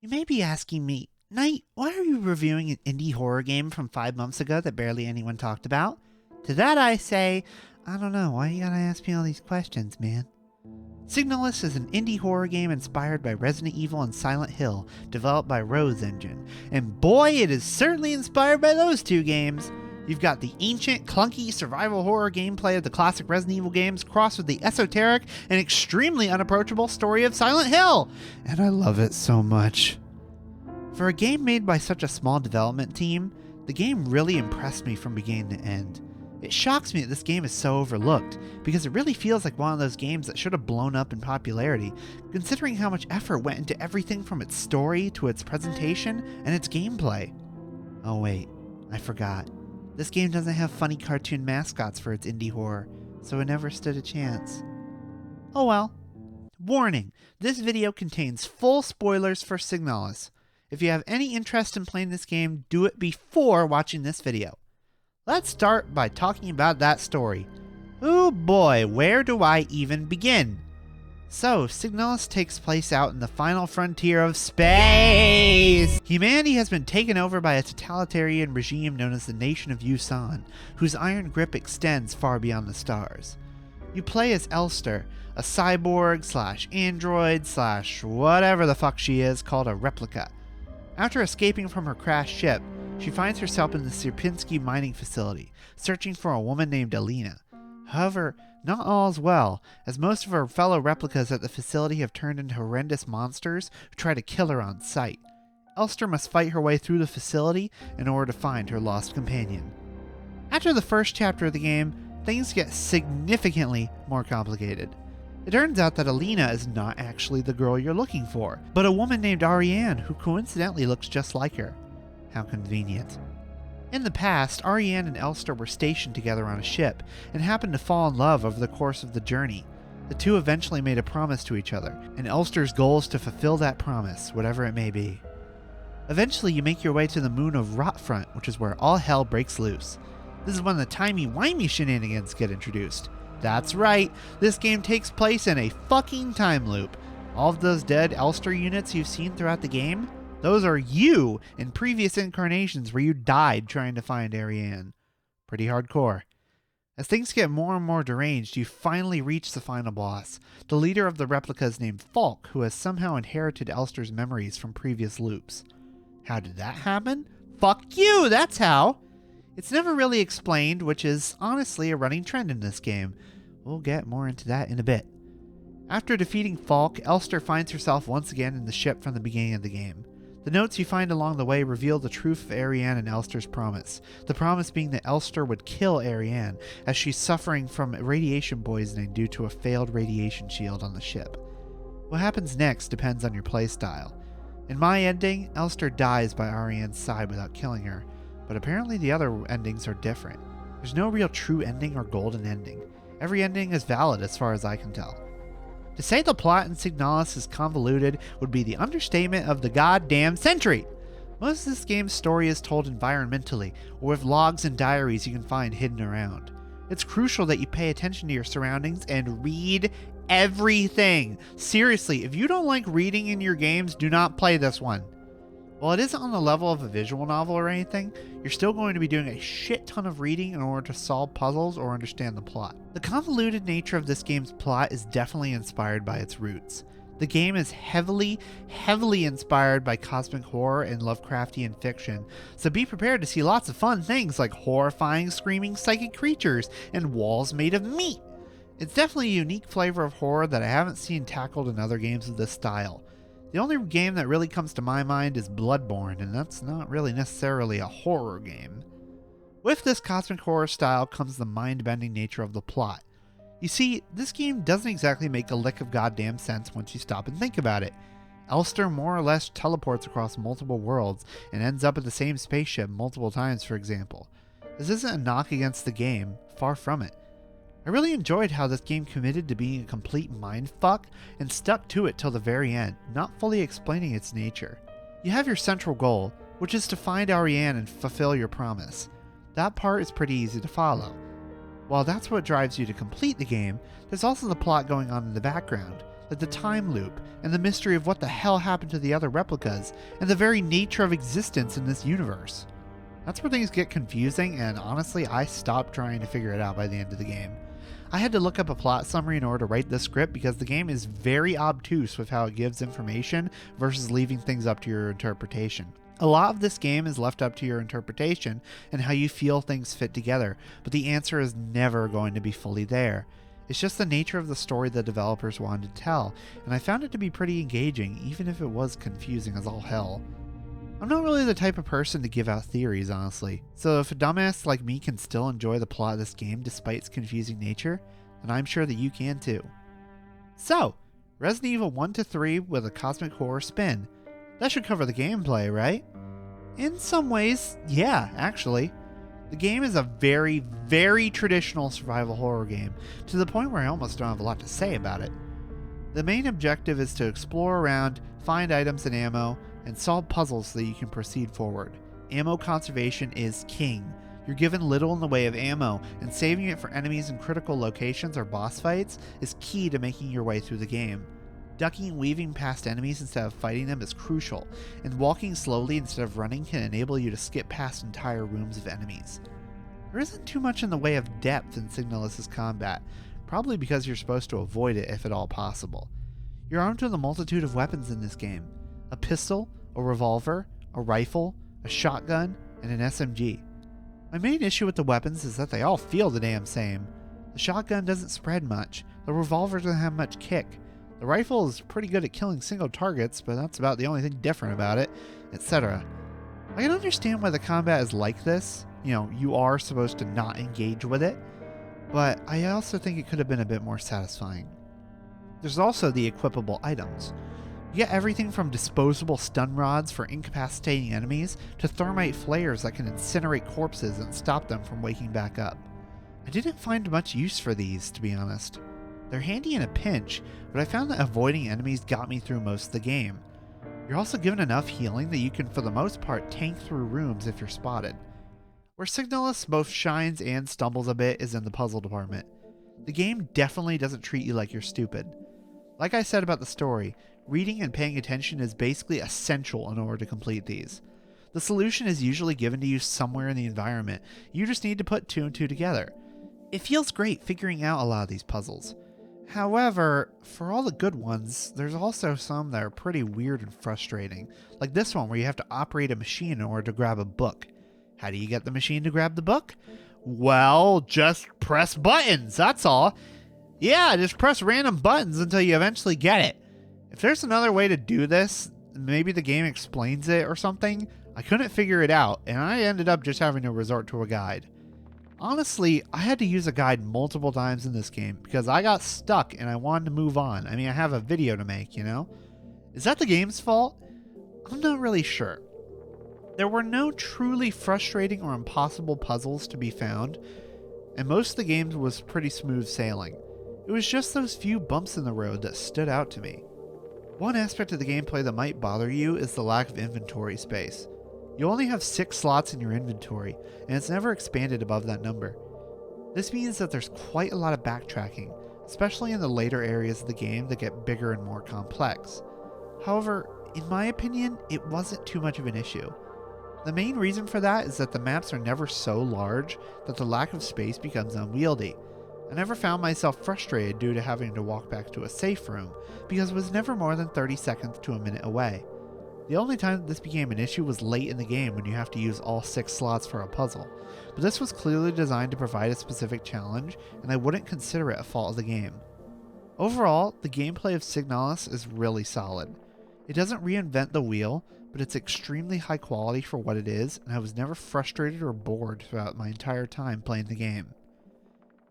You may be asking me, Knight, why are you reviewing an indie horror game from 5 months ago that barely anyone talked about? To that I say, I don't know, why you gotta ask me all these questions, man? Signalis is an indie horror game inspired by Resident Evil and Silent Hill, developed by Rose Engine. And boy, it is certainly inspired by those two games. You've got the ancient, clunky survival horror gameplay of the classic Resident Evil games crossed with the esoteric and extremely unapproachable story of Silent Hill. And I love it so much. For a game made by such a small development team, the game really impressed me from beginning to end. It shocks me that this game is so overlooked, because it really feels like one of those games that should have blown up in popularity, considering how much effort went into everything from its story to its presentation and its gameplay. Oh wait, I forgot. This game doesn't have funny cartoon mascots for its indie horror, so it never stood a chance. Oh well. Warning, this video contains full spoilers for Signalis. If you have any interest in playing this game, do it before watching this video. Let's start by talking about that story. Oh boy, where do I even begin? So, Signalis takes place out in the final frontier of space! Humanity has been taken over by a totalitarian regime known as the Nation of Yusan, whose iron grip extends far beyond the stars. You play as Elster, a cyborg slash android slash whatever the fuck she is, called a replica. After escaping from her crashed ship, she finds herself in the Sierpinski mining facility, searching for a woman named Alina. However, not all is well, as most of her fellow replicas at the facility have turned into horrendous monsters who try to kill her on sight. Elster must fight her way through the facility in order to find her lost companion. After the first chapter of the game, things get significantly more complicated. It turns out that Alina is not actually the girl you're looking for, but a woman named Ariane who coincidentally looks just like her. How convenient. In the past, Ariane and Elster were stationed together on a ship and happened to fall in love over the course of the journey. The two eventually made a promise to each other, and Elster's goal is to fulfill that promise, whatever it may be. Eventually, you make your way to the moon of Rotfront, which is where all hell breaks loose. This is when the timey-wimey shenanigans get introduced. That's right, this game takes place in a fucking time loop. All of those dead Elster units you've seen throughout the game, those are you in previous incarnations where you died trying to find Ariane. Pretty hardcore. As things get more and more deranged, you finally reach the final boss. The leader of the replicas named Falk, who has somehow inherited Elster's memories from previous loops. How did that happen? Fuck you, that's how! It's never really explained, which is honestly a running trend in this game. We'll get more into that in a bit. After defeating Falk, Elster finds herself once again in the ship from the beginning of the game. The notes you find along the way reveal the truth of Ariane and Elster's promise. The promise being that Elster would kill Ariane, as she's suffering from radiation poisoning due to a failed radiation shield on the ship. What happens next depends on your playstyle. In my ending, Elster dies by Ariane's side without killing her, but apparently the other endings are different. There's no real true ending or golden ending. Every ending is valid as far as I can tell. To say the plot in Signalis is convoluted would be the understatement of the goddamn century. Most of this game's story is told environmentally, or with logs and diaries you can find hidden around. It's crucial that you pay attention to your surroundings and read everything. Seriously, if you don't like reading in your games, do not play this one. While it isn't on the level of a visual novel or anything, you're still going to be doing a shit ton of reading in order to solve puzzles or understand the plot. The convoluted nature of this game's plot is definitely inspired by its roots. The game is heavily inspired by cosmic horror and Lovecraftian fiction, so be prepared to see lots of fun things like horrifying screaming psychic creatures and walls made of meat. It's definitely a unique flavor of horror that I haven't seen tackled in other games of this style. The only game that really comes to my mind is Bloodborne, and that's not really necessarily a horror game. With this cosmic horror style comes the mind-bending nature of the plot. You see, this game doesn't exactly make a lick of goddamn sense once you stop and think about it. Elster more or less teleports across multiple worlds and ends up at the same spaceship multiple times, for example. This isn't a knock against the game, far from it. I really enjoyed how this game committed to being a complete mindfuck and stuck to it till the very end, not fully explaining its nature. You have your central goal, which is to find Ariane and fulfill your promise. That part is pretty easy to follow. While that's what drives you to complete the game, there's also the plot going on in the background. like the time loop, and the mystery of what the hell happened to the other replicas, and the very nature of existence in this universe. That's where things get confusing, and honestly, I stopped trying to figure it out by the end of the game. I had to look up a plot summary in order to write this script because the game is very obtuse with how it gives information versus leaving things up to your interpretation. A lot of this game is left up to your interpretation and how you feel things fit together, but the answer is never going to be fully there. It's just the nature of the story the developers wanted to tell, and I found it to be pretty engaging, even if it was confusing as all hell. I'm not really the type of person to give out theories, honestly, so if a dumbass like me can still enjoy the plot of this game despite its confusing nature, then I'm sure that you can too. So, Resident Evil 1-3 with a cosmic horror spin. That should cover the gameplay, right? In some ways, yeah, actually. The game is a very, very traditional survival horror game, to the point where I almost don't have a lot to say about it. The main objective is to explore around, find items and ammo, and solve puzzles so that you can proceed forward. Ammo conservation is king. You're given little in the way of ammo, and saving it for enemies in critical locations or boss fights is key to making your way through the game. Ducking and weaving past enemies instead of fighting them is crucial, and walking slowly instead of running can enable you to skip past entire rooms of enemies. There isn't too much in the way of depth in Signalis' combat, probably because you're supposed to avoid it if at all possible. You're armed with a multitude of weapons in this game. A pistol, a revolver, a rifle, a shotgun, and an SMG. My main issue with the weapons is that they all feel the damn same. The shotgun doesn't spread much, the revolver doesn't have much kick, the rifle is pretty good at killing single targets, but that's about the only thing different about it, etc. I can understand why the combat is like this, you are supposed to not engage with it, but I also think it could have been a bit more satisfying. There's also the equipable items. You get everything from disposable stun rods for incapacitating enemies to thermite flares that can incinerate corpses and stop them from waking back up. I didn't find much use for these, to be honest. They're handy in a pinch, but I found that avoiding enemies got me through most of the game. You're also given enough healing that you can, for the most part, tank through rooms if you're spotted. Where Signalis both shines and stumbles a bit is in the puzzle department. The game definitely doesn't treat you like you're stupid. Like I said about the story, reading and paying attention is basically essential in order to complete these. The solution is usually given to you somewhere in the environment, you just need to put two and two together. It feels great figuring out a lot of these puzzles. However, for all the good ones, there's also some that are pretty weird and frustrating, like this one where you have to operate a machine in order to grab a book. How do you get the machine to grab the book? Well, just press buttons, that's all. Yeah, just press random buttons until you eventually get it. If there's another way to do this, maybe the game explains it or something, I couldn't figure it out, and I ended up just having to resort to a guide. Honestly, I had to use a guide multiple times in this game because I got stuck and I wanted to move on. I have a video to make, Is that the game's fault? I'm not really sure. There were no truly frustrating or impossible puzzles to be found, and most of the game was pretty smooth sailing. It was just those few bumps in the road that stood out to me. One aspect of the gameplay that might bother you is the lack of inventory space. You only have 6 slots in your inventory, and it's never expanded above that number. This means that there's quite a lot of backtracking, especially in the later areas of the game that get bigger and more complex. However, in my opinion, it wasn't too much of an issue. The main reason for that is that the maps are never so large that the lack of space becomes unwieldy. I never found myself frustrated due to having to walk back to a safe room, because it was never more than 30 seconds to a minute away. The only time that this became an issue was late in the game when you have to use all 6 slots for a puzzle, but this was clearly designed to provide a specific challenge, and I wouldn't consider it a fault of the game. Overall, the gameplay of Signalis is really solid. It doesn't reinvent the wheel, but it's extremely high quality for what it is, and I was never frustrated or bored throughout my entire time playing the game.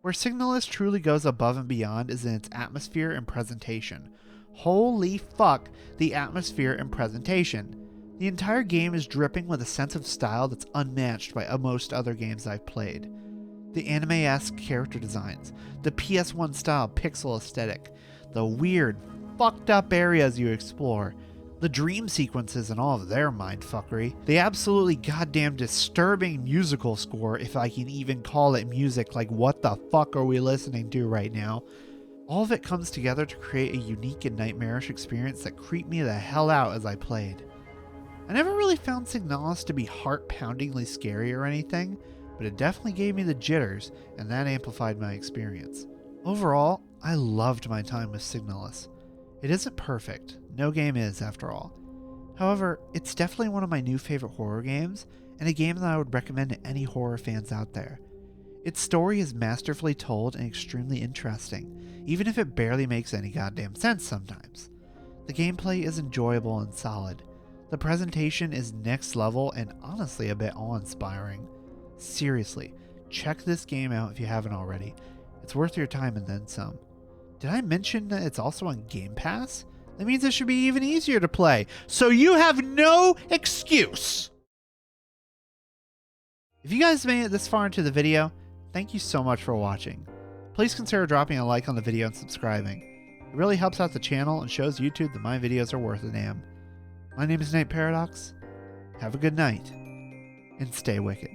Where Signalis truly goes above and beyond is in its atmosphere and presentation. Holy fuck, the atmosphere and presentation. The entire game is dripping with a sense of style that's unmatched by most other games I've played. The anime-esque character designs, the PS1 style pixel aesthetic, the weird, fucked up areas you explore, the dream sequences and all of their mindfuckery, the absolutely goddamn disturbing musical score, if I can even call it music, like what the fuck are we listening to right now? All of it comes together to create a unique and nightmarish experience that creeped me the hell out as I played. I never really found Signalis to be heart-poundingly scary or anything, but it definitely gave me the jitters, and that amplified my experience. Overall, I loved my time with Signalis. It isn't perfect, no game is after all. However, it's definitely one of my new favorite horror games, and a game that I would recommend to any horror fans out there. Its story is masterfully told and extremely interesting, even if it barely makes any goddamn sense sometimes. The gameplay is enjoyable and solid. The presentation is next level and honestly a bit awe-inspiring. Seriously, check this game out if you haven't already. It's worth your time and then some. Did I mention that it's also on Game Pass? That means it should be even easier to play, so you have no excuse! If you guys made it this far into the video, thank you so much for watching. Please consider dropping a like on the video and subscribing. It really helps out the channel and shows YouTube that my videos are worth a damn. My name is NightParadox. Have a good night, and stay wicked.